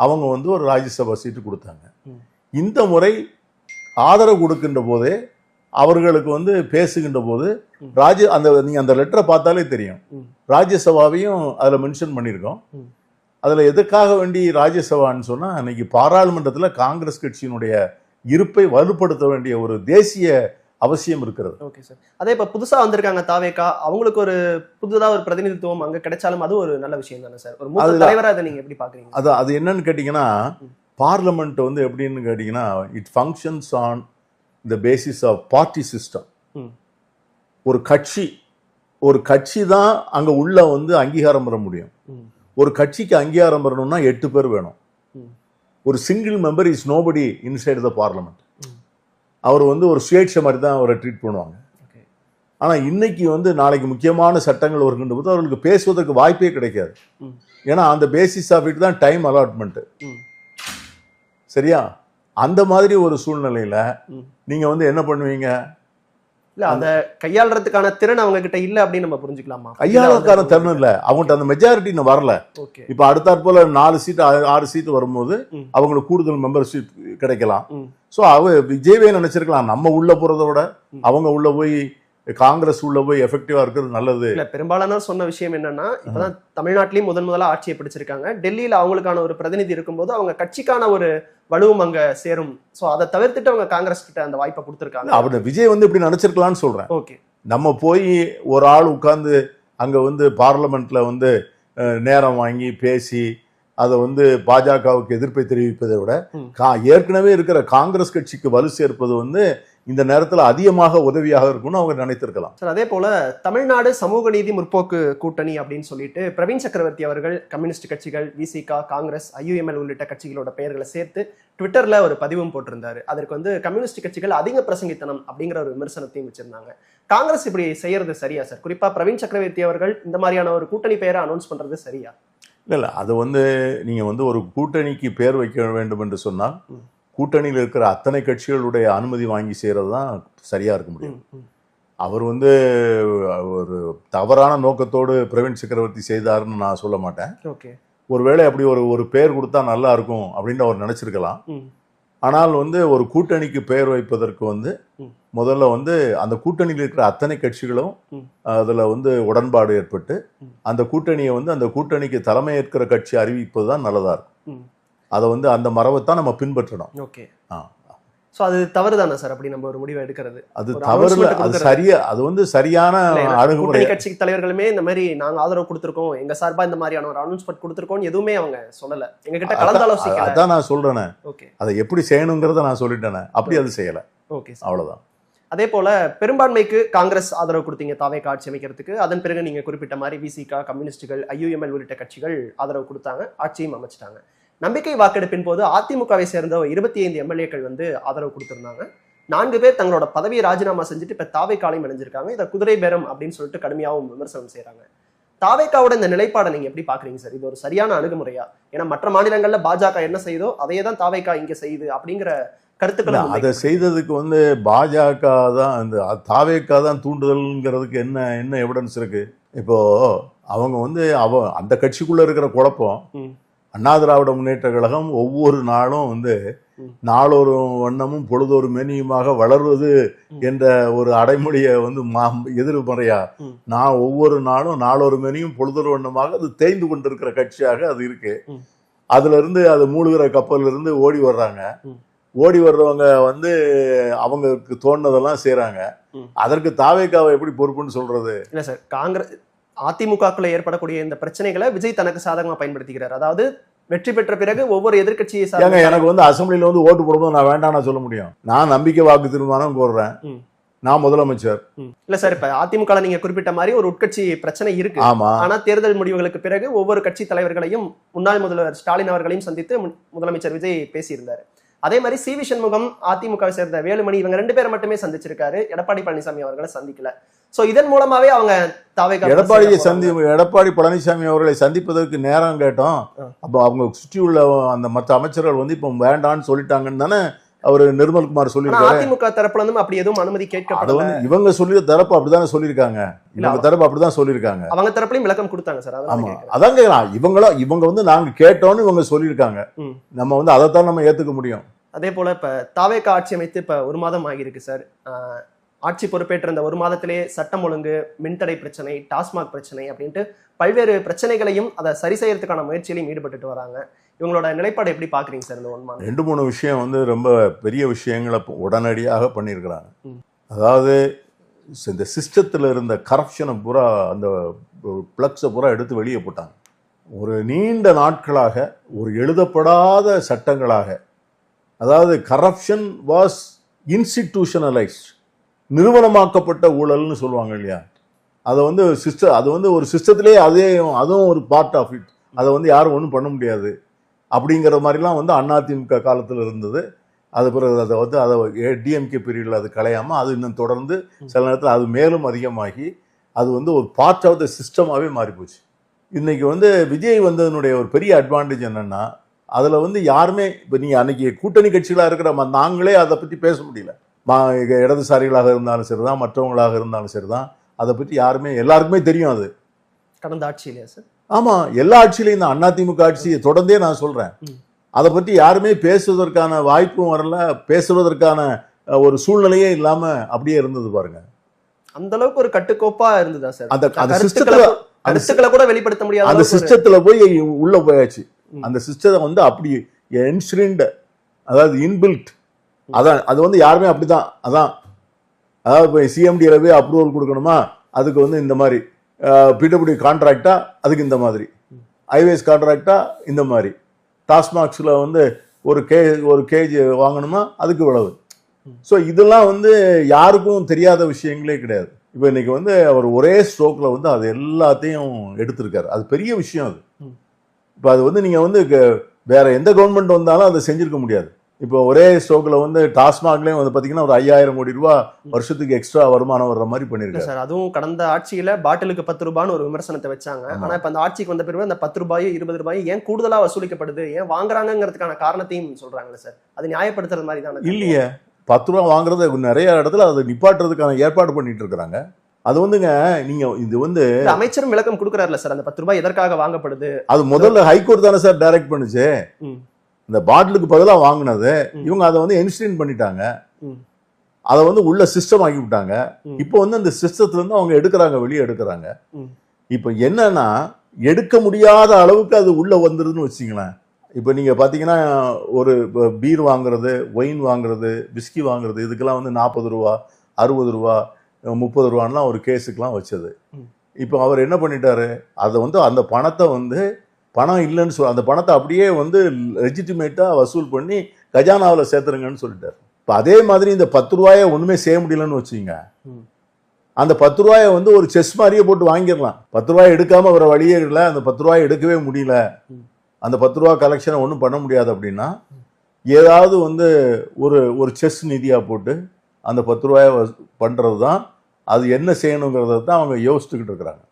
அவங்க ஒரு ராஜ்யசபா சீட்டு கொடுத்தாங்க. இந்த முறை ஆதரவு கொடுக்கின்ற போதே அவர்களுக்கு பேசுகின்ற போது நீங்க அந்த லெட்டரை பார்த்தாலே தெரியும், ராஜ்யசபாவையும் அதுல மென்ஷன் பண்ணியிருக்கோம். அதுல எதுக்காக வேண்டி ராஜ்யசபான்னு சொன்னா, அன்னைக்கு பாராளுமன்றத்தில் காங்கிரஸ் கட்சியினுடைய இருப்பை வலுப்படுத்த வேண்டிய ஒரு தேசிய அவசியம் இருக்கிறது. Okay sir. அதே இப்ப புதுசா வந்திருக்காங்க தாவேகா, அவங்களுக்கு ஒரு புதுதா ஒரு பிரதிநிதித்துவம் அங்க கிடைச்சாலும் அது ஒரு நல்ல விஷயம் தானே சார்? ஒரு மூத்த தலைவரா அதை நீங்க எப்படி பாக்குறீங்க? அது என்னன்னு கேட்டீங்கன்னா, பார்லிமெண்ட் எப்படின்னு கேட்டீங்கன்னா, it functions on the basis of party system. ஒரு கட்சி தான் அங்க உள்ள அங்கீகாரம் பெற முடியும். ஒரு கட்சிக்கு அங்கீகாரம் பெறணும்னா 8 பேர் வேணும். ஒரு single member is nobody inside the parliament. அவர் ஒரு சுயேட்சை மாதிரி தான் அவரை ட்ரீட் பண்ணுவாங்க. ஆனா இன்னைக்கு நாளைக்கு முக்கியமான சட்டங்கள் வருகின்ற போது அவர்களுக்கு பேசுவதற்கு வாய்ப்பே கிடைக்காது. ஏன்னா அந்த பேசிஸ் ஆஃப் இட் தான் டைம் அலாட்மெண்ட். சரியா? அந்த மாதிரி ஒரு சூழ்நிலையில நீங்க என்ன பண்ணுவீங்க? இல்ல, அந்த கையாளுறதுக்கான திறன் அவங்க கிட்ட இல்ல அப்படின்னு நம்ம புரிஞ்சுக்கலாமா? கையாளுறதுக்கான திறன் இல்ல, அவங்கள்ட்ட அந்த மெஜாரிட்டி இன்னும் வரல. இப்ப அடுத்தாற் போல 4 சீட் 6 சீட் வரும்போது அவங்களுக்கு கூடுதல் மெம்பர்ஷிப் கிடைக்கலாம். சோ விஜயவே நினைச்சிருக்கலாம், நம்ம உள்ள போறதை விட அவங்க உள்ள போய் காங்கிரஸ் உள்ள போய் எஃபெக்டிவா இருக்கிறது நல்லது. இல்ல, பெரும்பாலான சொன்ன விஷயம் என்னன்னா, இப்பதான் தமிழ்நாட்டிலேயும் முதலா ஆட்சியை பிடிச்சிருக்காங்க. டெல்லியில அவங்களுக்கான ஒரு பிரதிநிதி இருக்கும்போது அவங்க கட்சிக்கான ஒரு வலுவும் அங்க சேரும். சோ அதை தவிர்த்துட்டு அவங்க காங்கிரஸ் கிட்ட அந்த வாய்ப்பை கொடுத்திருக்காங்க. அவரு விஜய் இப்படி நினைச்சிருக்கலாம்னு சொல்றேன். ஓகே, நம்ம போய் ஒரு ஆள் உட்கார்ந்து அங்க பார்லிமெண்ட்ல நேரம் வாங்கி பேசி அதை வந்து பாஜகவுக்கு எதிர்ப்பை தெரிவிப்பதை விட ஏற்கனவே இருக்கிற காங்கிரஸ் கட்சிக்கு வலு சேர்ப்பது வந்து இந்த நேரத்தில் அதிகமாக உதவியாக இருக்கும்னு அவங்க நினைத்திருக்கலாம். சார், அதே போல தமிழ்நாடு சமூக நீதி முற்போக்கு கூட்டணி அப்படின்னு சொல்லிட்டு பிரவீன் சக்கரவர்த்தி அவர்கள் கம்யூனிஸ்ட் கட்சிகள், விசிகா, காங்கிரஸ், IUML உள்ளிட்ட கட்சிகளோட பெயர்களை சேர்த்து ட்விட்டர்ல ஒரு பதிவும் போட்டிருந்தாரு. அதற்கு வந்து கம்யூனிஸ்ட் கட்சிகள் அதிக பிரசங்கித்தனம் அப்படிங்கிற ஒரு விமர்சனத்தையும் வச்சிருந்தாங்க. காங்கிரஸ் இப்படி செய்யறது சரியா சார்? குறிப்பா பிரவீன் சக்கரவர்த்தி அவர்கள் இந்த மாதிரியான ஒரு கூட்டணி பெயரை அனௌன்ஸ் பண்றது சரியா? இல்ல அது வந்து நீங்க வந்து ஒரு கூட்டணிக்கு பேர் வைக்க வேண்டும் என்று சொன்னால் கூட்டணியில் இருக்கிற அத்தனை கட்சிகளுடைய அனுமதி வாங்கி செய்யறது தான் சரியா இருக்க முடியும். அவர் வந்து ஒரு தவறான நோக்கத்தோடு பிரவீன் சக்கரவர்த்தி செய்தாருன்னு நான் சொல்ல மாட்டேன். ஒருவேளை அப்படி ஒரு பேர் கொடுத்தா நல்லா இருக்கும் அப்படின்னு அவர் நினைச்சிருக்கலாம். ஆனால் வந்து ஒரு கூட்டணிக்கு பெயர் வைப்பதற்கு வந்து முதல்ல வந்து அந்த கூட்டணியில் இருக்கிற அத்தனை கட்சிகளும் அதுல வந்து உடன்பாடு ஏற்பட்டு அந்த கூட்டணியை வந்து அந்த கூட்டணிக்கு தலைமை ஏற்கிற கட்சி அறிவிப்பது தான் நல்லதா இருக்கும். அதை வந்து அந்த மரபைத்தான் நம்ம பின்பற்றணும். அது தவறு தானே சார் அப்படி நம்ம ஒரு முடிவை எடுக்கிறது? அது தவறு, அது சரியா, அது வந்து சரியான அணுகுமுறை. கட்சி தலைவர்களுமே இந்த மாதிரி நாங்க ஆதரவு கொடுத்திருக்கோம், எங்க சார்பா இந்த மாதிரியான ஒரு அனௌன்ஸ்மெண்ட் கொடுத்திருக்கோம் எதுவுமே அவங்க சொல்லல, எங்க கிட்ட கலந்தாலோசிக்கல. அதான் நான் சொல்றேன், அதை எப்படி செய்யணுங்கிறத நான் சொல்லிட்டேன். அப்படி அது செய்யல. அவ்வளவுதான். அதே போல பெரும்பான்மைக்கு காங்கிரஸ் ஆதரவு கொடுத்தீங்க தாவேகா ஆட்சி அமைக்கிறதுக்கு. அதன் பிறகு நீங்க குறிப்பிட்ட மாதிரி விசிகா, கம்யூனிஸ்டுகள், IUML உள்ளிட்ட கட்சிகள் ஆதரவு கொடுத்தாங்க, ஆட்சியும் அமைச்சிட்டாங்க. நம்பிக்கை வாக்கெடுப்பின் போது அதிமுகவை சேர்ந்த 25 MLAக்கள் வந்து ஆதரவு கொடுத்திருந்தாங்க. 4 பேர் தங்களோட பதவியை ராஜினாமா செஞ்சுட்டு இப்ப தாவேகாலையும் இணைஞ்சிருக்காங்க. இதை குதிரை பேரம் அப்படின்னு சொல்லிட்டு கடுமையாகவும் விமர்சனம் செய்யறாங்க. தாவேகாவோட இந்த நிலைப்பாடை நீங்க எப்படி பாக்குறீங்க சார்? இது ஒரு சரியான அணுகுமுறையா? ஏன்னா மற்ற மாநிலங்கள்ல பாஜக என்ன செய்யுதோ அதையே தான் தாவேகா இங்க செய்யுது அப்படிங்கிற கருத்துக்கள். அதை செய்ததுக்கு வந்து பாஜக தான், இந்த தாவேகா தான் தூண்டுதல்ங்கிறதுக்கு என்ன எவிடன்ஸ் இருக்கு? இப்போ அவங்க வந்து அந்த கட்சிக்குள்ள இருக்கிற குழப்பம், அண்ணா திராவிட முன்னேற்ற கழகம் ஒவ்வொரு நாளும் வந்து நாளொரு வண்ணமும் பொழுதொரு மெனியுமாக வளர்வது என்ற ஒரு அடைமொழியை வந்து எதிர்மறையா, நான் ஒவ்வொரு நாளும் நாளொரு மெனியும் பொழுதொரு வண்ணமாக அது தேய்ந்து கொண்டிருக்கிற கட்சியாக அது இருக்கு. அதுல இருந்து அது மூழ்கிற கப்பல்ல இருந்து ஓடி வர்றாங்க. ஓடி வர்றவங்க வந்து அவங்களுக்கு தோணுனதெல்லாம் செய்யறாங்க. அதற்கு தாவேகாவை எப்படி பொறுப்புன்னு சொல்றது? இல்ல சார், காங்கிரஸ் அதிமுகக்குள்ள ஏற்படக்கூடிய இந்த பிரச்சனைகளை விஜய் தனக்கு சாதகமா பயன்படுத்திக்கிறார். அதாவது வெற்றி பெற்ற பிறகு ஒவ்வொரு எதிர்கட்சியை எனக்கு வந்து அசம்பிளில வந்து ஓட்டு போடும்போது நான் வேண்டாம்னு சொல்ல முடியும். நான் நம்பிக்கை வாக்கு தீர்மானம் கோர்றேன், நான் முதலமைச்சர். இல்ல சார், இப்ப அதிமுக நீங்க குறிப்பிட்ட மாதிரி ஒரு உட்கட்சி பிரச்சனை இருக்கு. ஆனா தேர்தல் முடிவுகளுக்கு பிறகு ஒவ்வொரு கட்சி தலைவர்களையும் முன்னாள் முதல்வர் ஸ்டாலின் அவர்களையும் சந்தித்து முதலமைச்சர் விஜய் பேசியிருந்தாரு. அதே மாதிரி CV சண்முகம் அதிமுகவை சேர்ந்த வேலுமணி இவங்க 2 பேரை மட்டுமே சந்திச்சிருக்காரு, எடப்பாடி பழனிசாமி அவர்களை சந்திக்கல. சோ இதன் மூலமாவே அவங்க எடப்பாடி பழனிசாமி அவர்களை சந்திப்பதற்கு நேரம் கேட்டோம். அப்ப அவங்க சுற்றி உள்ள அந்த மற்ற அமைச்சர்கள் வந்து இப்ப வேண்டான்னு சொல்லிட்டாங்கன்னு தானே அவரு நிர்மல்குமார் சொல்லியிருக்காரு. அதிமுக தரப்புல இருந்து அப்படி எதுவும் அனுமதி கேட்கப்படல. இவங்க சொல்லி தரப்பு அப்படிதானே சொல்லியிருக்காங்க, இவங்க தரப்பு அப்படிதான் சொல்லியிருக்காங்க. அவங்க தரப்புலையும் விளக்கம் கொடுத்தாங்க சார். ஆமா, அதான் கேட்கலாம். இவங்க வந்து நாங்க கேட்டோம்னு இவங்க சொல்லியிருக்காங்க, நம்ம வந்து அதைத்தான் நம்ம ஏத்துக்க முடியும். அதே போல இப்ப தாவேகா ஆட்சி அமைத்து இப்ப 1 மாதம் ஆகியிருக்கு சார். ஆட்சி பொறுப்பேற்ற இந்த 1 மாதத்திலேயே சட்டம் ஒழுங்கு, மின்தடை பிரச்சனை, டாஸ்மாக் பிரச்சனை அப்படின்ட்டு பல்வேறு பிரச்சனைகளையும் அதை சரி செய்யறதுக்கான முயற்சியிலையும் ஈடுபட்டு வராங்க. இவங்களோட நிலைப்பாடு எப்படி பாக்குறீங்க சார்? இந்த 1 மாதம் 2-3 விஷயம் வந்து ரொம்ப பெரிய விஷயங்களை உடனடியாக பண்ணியிருக்கிறாங்க. அதாவது இந்த சிஸ்டத்தில் இருந்த கரப்ஷனை பூரா, அந்த பிளக்ஸை பூரா எடுத்து வெளியே போட்டாங்க. ஒரு நீண்ட நாட்களாக ஒரு எழுதப்படாத சட்டங்களாக, அதாவது கரப்ஷன் வாஸ் இன்ஸ்டிடியூஷனலைஸ்ட், நிறுவனமாக்கப்பட்ட ஊழல்னு சொல்லுவாங்க இல்லையா, அதை வந்து அது வந்து ஒரு சிஸ்டத்திலே அதுவும் ஒரு பார்ட் ஆஃப் இட். அதை வந்து யாரும் ஒன்றும் பண்ண முடியாது அப்படிங்கிற மாதிரிலாம் வந்து அதிமுக காலத்தில் இருந்தது. அது பிறகு அதை டிஎம்கே பீரியடில் அது களையாமல் அது இன்னும் தொடர்ந்து சில நேரத்தில் அது மேலும் அதிகமாகி அது வந்து ஒரு பார்ட் ஆஃப் த சிஸ்டமாகவே மாறிப்போச்சு. இன்னைக்கு வந்து விஜய் வந்ததனுடைய ஒரு பெரிய அட்வான்டேஜ் என்னன்னா, அதில் வந்து யாருமே இப்போ நீங்கள் அன்னைக்கு கூட்டணி கட்சிகளாக இருக்கிற நாங்களே அதை பற்றி பேச முடியல. இடதுசாரிகளாக இருந்தாலும் சரிதான், மற்றவங்களாக இருந்தாலும் சரிதான், அதை பற்றி யாருமே, எல்லாருக்குமே தெரியும். அது கடந்த ஆட்சியிலே சார், ஆமா, எல்லா ஆட்சியிலையும் தான், அதிமுக ஆட்சியை தொடர்ந்தே நான் சொல்றேன். அதை பற்றி யாருமே பேசுவதற்கான வாய்ப்பும் வரல, பேசுவதற்கான ஒரு சூழ்நிலையே இல்லாம அப்படியே இருந்தது பாருங்க. அந்த அளவுக்கு ஒரு கட்டுக்கோப்பா இருந்ததா சார்? அந்த சிஸ்டத்துல கூட வெளிப்படுத்த முடியாது. அந்த சிஸ்டத்துல போய் உள்ள போயாச்சு. அந்த சிஸ்டத்தை வந்து அப்படி என்ஷ்ரின்ட், அதாவது இன்பில்ட், அதான் அது வந்து யாருமே அப்படிதான். அதான் அதாவது இப்போ சிஎம்டியில போய் அப்ரூவல் கொடுக்கணுமா, அதுக்கு வந்து இந்த மாதிரி பிடபிள்யூ கான்ட்ராக்டா, அதுக்கு இந்த மாதிரி. ஹைவேஸ் கான்ட்ராக்டா இந்த மாதிரி, டாஸ்மாக்ஸில் வந்து ஒரு கேஜ் வாங்கணுமா அதுக்கு இவ்வளவு. ஸோ இதெல்லாம் வந்து யாருக்கும் தெரியாத விஷயங்களே கிடையாது. இப்போ இன்னைக்கு வந்து அவர் ஒரே ஸ்ட்ரோக்கில் வந்து அது எல்லாத்தையும் எடுத்திருக்காரு. அது பெரிய விஷயம். அது இப்போ அது வந்து நீங்கள் வந்து வேற எந்த கவர்மெண்ட் வந்தாலும் அதை செஞ்சிருக்க முடியாது. இப்போ ஒரே ஸ்ட்ரோக்கில் வந்து டாஸ்மாக்லேயும் வந்து பார்த்தீங்கன்னா ஒரு 5000 கோடி ரூபா வருஷத்துக்கு எக்ஸ்ட்ரா வருமானம் வர்ற மாதிரி பண்ணியிருக்காரு சார். அதுவும் கடந்த ஆட்சியில பாட்டிலுக்கு 10 ரூபான்னு ஒரு விமர்சனத்தை வச்சாங்க. ஆனா இப்ப அந்த ஆட்சிக்கு வந்த பிறகு அந்த 10 ரூபாய் 20 ரூபாய் ஏன் கூடுதலா வசூலிக்கப்படுது, ஏன் வாங்குறாங்கிறதுக்கான காரணத்தையும் சொல்றாங்கல்ல சார். அது நியாயப்படுத்துறது மாதிரி தான் இல்லையே. 10 ரூபா வாங்குறது நிறைய இடத்துல அதை நிப்பாட்டுறதுக்கான ஏற்பாடு பண்ணிட்டு இருக்கிறாங்க. அது வந்துங்க, நீங்க இது வந்து அமைச்சரும் விளக்கம் கொடுக்குறாருல சார், அந்த 10 ரூபாய் எதற்காக வாங்கப்படுது. அது முதல்ல ஹைகோர்ட் தானே சார் டைரக்ட் பண்ணுச்சு. இந்த பாட்டிலுக்கு பதிலாக வாங்கினது இவங்க அதை வந்து என்ஸ்டீன் பண்ணிட்டாங்க. அதை வந்து உள்ள சிஸ்டம் ஆக்கி விட்டாங்க. இப்போ வந்து அந்த சிஸ்டத்துல இருந்து அவங்க எடுக்கிறாங்க, வெளியே எடுக்கிறாங்க. இப்போ என்னன்னா, எடுக்க முடியாத அளவுக்கு அது உள்ள வந்துருதுன்னு வச்சுங்களேன். இப்போ நீங்க பாத்தீங்கன்னா ஒரு பீர் வாங்குறது, ஒயின் வாங்குறது, விஸ்கி வாங்குறது, இதுக்கெல்லாம் வந்து 40 ரூபா 60 ரூபா 30 ரூபான்லாம் ஒரு கேஸுக்கெல்லாம் வச்சது. இப்போ அவர் என்ன பண்ணிட்டாரு, அதை வந்து அந்த பணத்தை வந்து பணம் இல்லைன்னு சொல்ல, அந்த பணத்தை அப்படியே வந்து லெஜிட்டிமேட்டா வசூல் பண்ணி கஜானாவில் சேர்த்துருங்கன்னு சொல்லிட்டாரு. இப்போ அதே மாதிரி இந்த 10 ரூபாயை ஒண்ணுமே செய்ய முடியலன்னு வச்சுங்க, அந்த 10 ரூபாயை வந்து ஒரு செஸ் மாதிரியே போட்டு வாங்கிடலாம். 10 ரூபாய் எடுக்காம வர வழியே இல்லை, அந்த 10 ரூபாய் எடுக்கவே முடியல, அந்த 10 ரூபா கலெக்ஷனை ஒன்றும் பண்ண முடியாது அப்படின்னா, ஏதாவது வந்து ஒரு செஸ் நிதியா போட்டு அந்த 10 ரூபாயை பண்றது தான், அது என்ன செய்யணுங்கிறத தான் அவங்க யோசிச்சுக்கிட்டு இருக்கிறாங்க.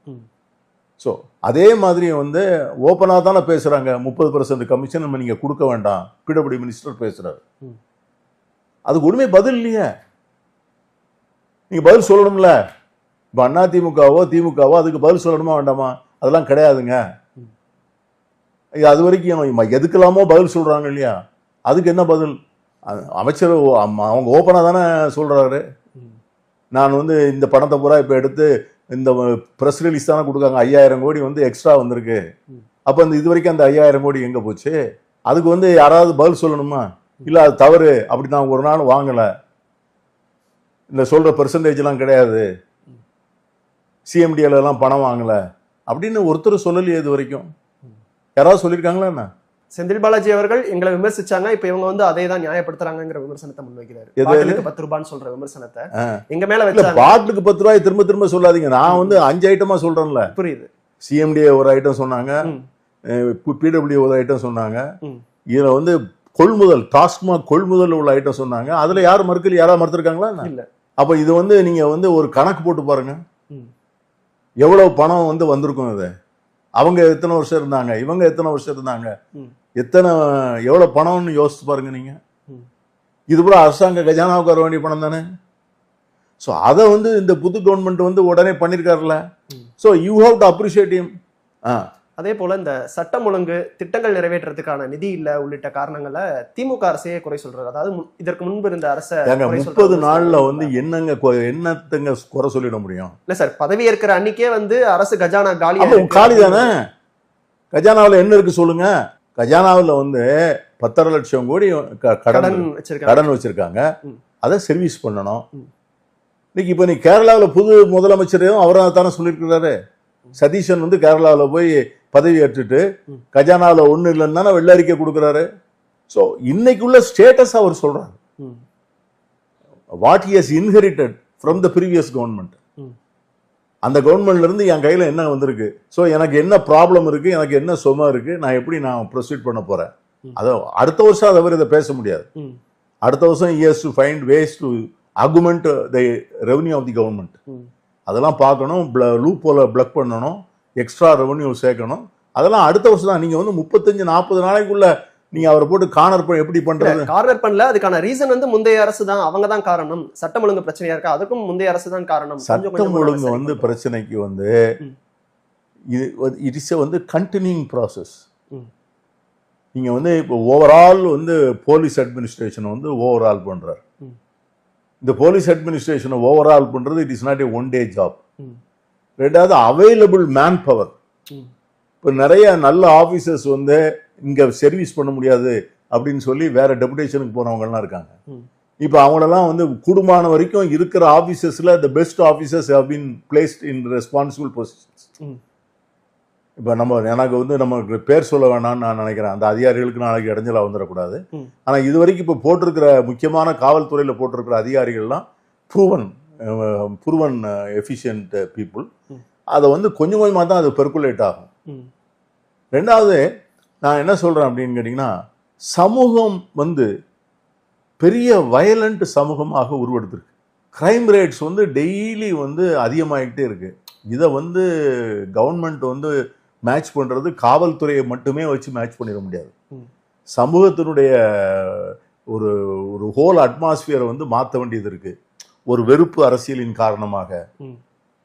ஸோ அதே மாதிரி வந்து ஓப்பனாக தானே பேசுறாங்க, 30% கமிஷன் நம்ம நீங்க கொடுக்க வேண்டாம், பிடபிள்யூ மினிஸ்டர் பேசுறாரு. அதுக்கு ஒண்ணுமே பதில் இல்லையே. நீங்க பதில் சொல்லணும்ல. இப்போ அதிமுகவோ திமுகவோ அதுக்கு பதில் சொல்லணுமா வேண்டாமா? அதெல்லாம் கிடையாதுங்க. அது வரைக்கும் எதுக்கெல்லாமோ பதில் சொல்றாங்க இல்லையா, அதுக்கு என்ன பதில்? அமைச்சர் அவங்க ஓப்பனாக தானே சொல்றாரு, நான் வந்து இந்த பணத்தை பூரா இப்போ எடுத்து இந்த ப்ரெஸ் ரிலீஸ் தானே கொடுக்காங்க, 5000 கோடி வந்து எக்ஸ்ட்ரா வந்திருக்கு. அப்போ இந்த இது வரைக்கும் அந்த 5000 கோடி எங்கே போச்சு? அதுக்கு வந்து யாராவது பதில் சொல்லணுமா? இல்லை அது தவறு, அப்படி நான் ஒரு நாள் வாங்கலை, இந்த சொல்கிற பெர்சன்டேஜ்லாம் கிடையாது, சிஎம்டிஎல்லாம் பணம் வாங்கலை அப்படின்னு ஒருத்தர் சொல்லலையே இது வரைக்கும். யாராவது சொல்லியிருக்காங்களா என்ன? செந்தில் பாலாஜி அவர்கள் எங்களை விமர்சிச்சாங்க, இப்ப இவங்க வந்து அதே தான் நியாயப்படுத்துறாங்கிற விமர்சனத்தை முன்வைக்கிறாரு. 10 ரூபான்னு சொல்ற விமர்சனத்தை எங்க மேல வச்சாங்க. பாட்டுக்கு 10 ரூபாய் திரும்ப திரும்ப சொல்லாதீங்க. நான் வந்து 5 ஐட்டமா சொல்றேன்ல. புரியுது. சிஎம்டிஏ ஒரு ஐட்டம் சொன்னாங்க, பிடபிள்யூ ஒரு ஐட்டம் சொன்னாங்க, இதுல வந்து கொள்முதல், டாஸ்மாக் கொள்முதல் உள்ள ஐட்டம் சொன்னாங்க. அதுல யாரும் மறுக்கல, யாராவது மறுத்திருக்காங்களா? இல்ல. அப்ப இது வந்து நீங்க வந்து ஒரு கணக்கு போட்டு பாருங்க, எவ்வளவு பணம் வந்து வந்திருக்கும். இது அவங்க எத்தனை வருஷம் இருந்தாங்க, இவங்க எத்தனை வருஷம் இருந்தாங்க, எவ்வளவு பணம்னு யோசிச்சு பாருங்க நீங்க. இது கூட அரசாங்க கஜானாவுக்கு வர வேண்டிய பணம் தானே. ஸோ அதை வந்து இந்த புது கவர்மெண்ட் வந்து உடனே பண்ணிருக்காருல்ல. So you have to appreciate him. அதே போல இந்த சட்டம் ஒழுங்கு திட்டங்கள் நிறைவேற்றத்துக்கான நிதி இல்ல உள்ளிட்ட காரணங்களை திமுக அரசையே குறை சொல்றது. அதாவது இதற்கு முன்பு இருந்த அரசை 30 நாள்ல வந்து என்னத்தங்க குறை சொல்லிட முடியும்? இல்ல சார், பதவி ஏற்கிற அன்னைக்கே வந்து அரசு கஜானா காலி தானே. கஜானாவில் என்ன இருக்கு சொல்லுங்க? கஜானாவில் வந்து 10.5 லட்சம் கோடி கடன் வச்சிருக்காங்க. அதை சர்வீஸ் பண்ணணும். இன்னைக்கு இப்ப நீ கேரளாவில் புது முதலமைச்சரையும் அவராக தானே சொல்லியிருக்கிறாரு. சதீஷன் வந்து கேரளாவில் போய் பதவி ஏற்றுட்டு கஜானாவில் ஒண்ணு இல்லைன்னு வெள்ள அறிக்கை கொடுக்கிறாரு. ஸோ இன்னைக்குள்ள ஸ்டேட்டஸ் அவர் சொல்றாரு, what he has inherited from the previous government. அந்த கவர்மெண்ட்ல இருந்து என் கையில என்ன வந்திருக்கு, ஸோ எனக்கு என்ன ப்ராப்ளம் இருக்கு, எனக்கு என்ன சும இருக்கு, நான் எப்படி நான் ப்ரொசீட் பண்ண போறேன். அதை அடுத்த வருஷம் அதை இதை பேச முடியாது. அடுத்த வருஷம் he has to find ways to augment the revenue of the government. அதெல்லாம் பார்க்கணும், லூப் போல பிளக் பண்ணணும், எக்ஸ்ட்ரா ரெவன்யூ சேர்க்கணும். அதெல்லாம் அடுத்த வருஷம் தான். நீங்க வந்து 35-40 நாளைக்குள்ள நீங்க அவரை போட்டு கார்னர் எப்படி பண்றது? கார்னர் பண்ணல. அதுக்கான ரீசன் வந்து முந்தைய அரசு தான், அவங்க தான் காரணம். சட்டம் ஒழுங்கு பிரச்சனையா இருக்கா, அதுக்கும் முந்தைய அரசு தான் காரணம். சட்டம் ஒழுங்கு வந்து பிரச்சனைக்கு வந்து இட் இஸ் வந்து கண்டினியூங் ப்ராசஸ். நீங்க வந்து இப்போ ஓவரால் வந்து போலீஸ் அட்மினிஸ்ட்ரேஷன் வந்து ஓவரால் பண்றாரு. இந்த போலீஸ் அட்மினிஸ்ட்ரேஷனை ஓவரால் பண்றது it is not a one day job. ரெண்டாவது அவைலபிள் மேன் பவர். இப்போ நிறைய நல்ல ஆபீசர்ஸ் வந்து இங்க சர்வீஸ் பண்ண முடியாது அப்படின்னு சொல்லி வேற டெபுடேஷனுக்கு போனவங்க எல்லாம் இருக்காங்க. இப்ப அவங்களெல்லாம் வந்து கூடுமான வரைக்கும் இருக்கிற ஆபீசர்ஸ்ல the best officers have been placed in responsible positions. இப்போ எனக்கு வந்து நமக்கு பேர் சொல்ல வேணாம்னு நான் நினைக்கிறேன். அந்த அதிகாரிகளுக்கு நாளைக்கு இடைஞ்சலாக வந்துடக்கூடாது. ஆனால் இது வரைக்கும் இப்போ போட்டிருக்கிற முக்கியமான காவல்துறையில் போட்டிருக்கிற அதிகாரிகள்லாம் ப்ரூவன் எஃபிஷியன்ட் பீப்புள். அதை வந்து கொஞ்சம் கொஞ்சமாக தான் அது பெர்குலேட் ஆகும். ரெண்டாவது நான் என்ன சொல்கிறேன் அப்படின்னு கேட்டிங்கன்னா, சமூகம் வந்து பெரிய வயலண்ட் சமூகமாக உருவெடுத்திருக்கு. கிரைம் ரேட்ஸ் வந்து டெய்லி வந்து அதிகமாகிக்கிட்டே இருக்கு. இதை வந்து கவர்மெண்ட் வந்து மேட்ச் பண்ணுறது காவல்துறையை மட்டுமே வச்சு மேட்ச் பண்ணிட முடியாது. சமூகத்தினுடைய ஒரு ஒரு ஹோல் அட்மாஸ்பியரை வந்து மாற்ற வேண்டியது இருக்கு. ஒரு வெறுப்பு அரசியலின் காரணமாக